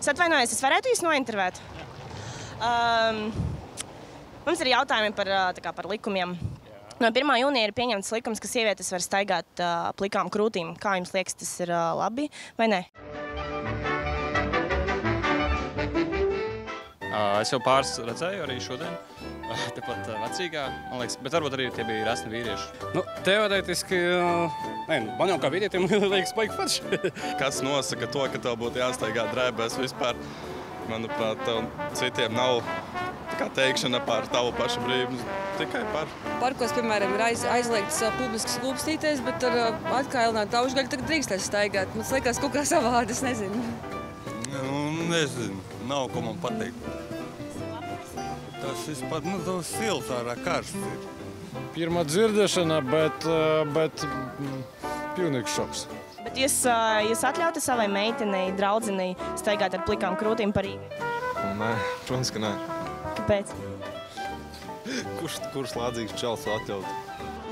Es atvainojos, es varētu jūs nointervēt? Mums ir jautājumi par likumiem. No 1. jūnija ir pieņemts likums, ka sievietes var staigāt plikām krūtīm. Kā jums liekas, tas ir labi vai ne? Es jau pāris redzēju arī šodien, tepat vecīgā, man liekas, bet varbūt arī tie bija resni vīrieši. Nu, teorētiski, man jau kā vīrietim liekas baigi forši. Kas nosaka to, ka tev būtu jāstaigā drēbēs vispār? Manuprāt, tev citiem nav teikšana par tavu pašu brīvību, tikai par. Parkos, piemēram, ir aizliegts publiskas lūpstīties, bet ar atkailinātu aušgaļu tagad drīkstēs staigāt. Man liekas, kaut kā savādi, es nezinu. Nezinu, nav ko man pateikt. Tas vispār, tas silts ārā karsts ir. Pirmā dzirdēšana, bet pilnīgs šoks. Bet jūs atļautu savai meitenei, draudzenei staigāt ar plikām krūtīm pa Rīgai? Nē, protams, ka nē. Kāpēc? Kurš лādzīgs čels atļaut?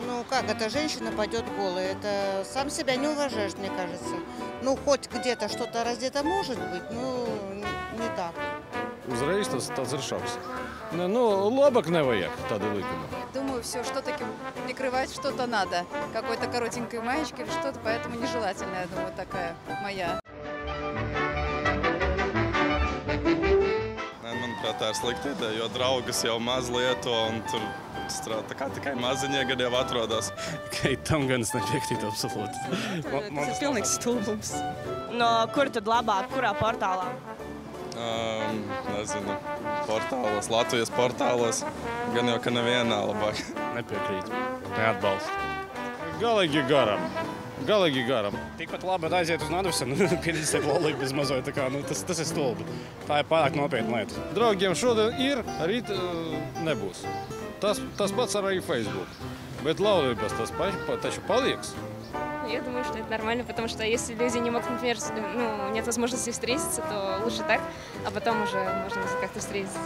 Ну как, это женщина пойдет голая, это сам себя не уважаешь, мне кажется. Ну, хоть где-то что-то раздето может быть, но не так. Uzreiz tas ir šoks. Labāk nevajag tādu likumu. Думаю, все-таки прикрывать что-то надо. Какой-то коротенькой маечки или что-то, поэтому нежелательно, я думаю, такая моя. Manuprāt, tā ir slikta ideja, jo draugas jau maz lieto un tur tikai maziņie gadi jau atrodas. Tam gan es nepiekrītu absolūti. Tas ir pilnīgs stulbums. No kur tad labāk, kurā portālā? Nezinu, portālos, Latvijas portālos, gan jau, ka nevienā labāk. Nepiekrītu, neatbalstu. Galīgi garam. Tikpat labi aiziet uz Nadvisenu, 50 lolību bez mazoja, tā kā, tas ir stulbi. Tā ir pārāk nopietna lieta. Draugiem šodien ir, rīt nebūs. Tas pats arī Facebook. Bet laulības tas taču palieks. Я думаю, что это нормально, потому что если люди не могут, например, нет возможности встретиться, то лучше так, а потом уже можно как-то встретиться.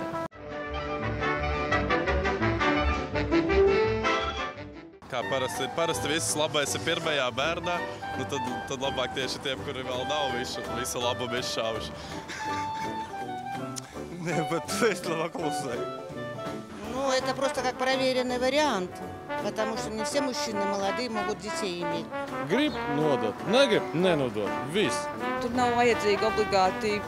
Kā parasti viss labais ir pirmajā bērnā, tad labāk tieši tiem, kuri vēl nav visu labumu izšāvuši. Не, bet es labāk klusēju. Ну, это просто как проверенный вариант, потому что не все мужчины молодые могут детей иметь. Grib nodot, negrib nenodot. Viss. Tur nav vajadzīgi obligāti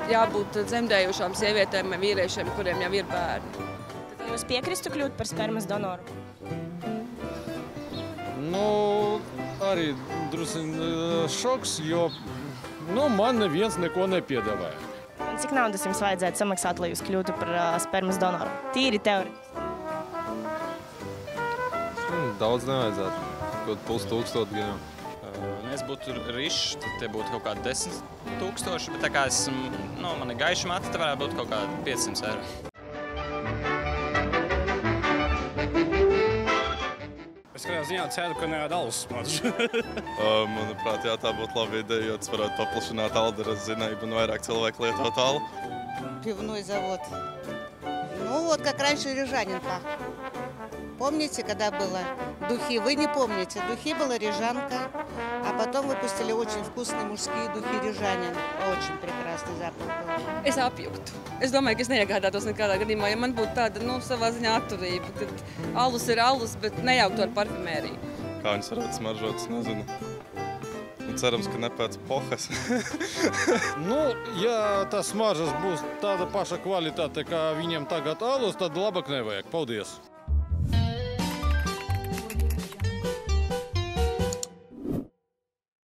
jābūt dzemdējušām sievietēm vai vīriešiem, kuriem jau ir bērni. Jūs piekristu kļūt par spermas donoru? Arī drusku šoks, jo man neviens neko nepiedāvāja. Cik naudas jums vajadzētu samaksāt, lai jūs kļūtu par spermas donoru? Tīri teorētiski. Daudz nevajadzētu, kaut 5000 gan jau. Ja es būtu rišs, tad tie būtu kaut kādi 10 000, bet tā kā man ir gaiša mata, tad varētu būt kaut kādi 500 eiro. Es kādā ziņā ceru, ka ne alus smaržu. Manuprāt, jā, tā būtu laba ideja, jo tas varētu paplašināt alderas zinājību un vairāk cilvēku lietot alu. Пивной завод. Ну вот, как раньше Рижанин пах. Помните, когда было духи? Вы не помните. Духи была Рижанка, а потом выпустили очень вкусные мужские духи Рижанин. Очень прекрасный запах был. Es apjuktu. Es domāju, ka es neiegādātos nekādā gadījumā, ja man būtu tāda, savā ziņā atturība, kad alus ir alus, bet nejauktu ar parfumēriju. Kā viņas varētu smaržot, es nezinu. Un cerams, ka ne pēc pohas. Ja tas smaržas būs tāda paša kvalitāte, kā viņiem tagad alus, tad labāk nevajag. Paldies!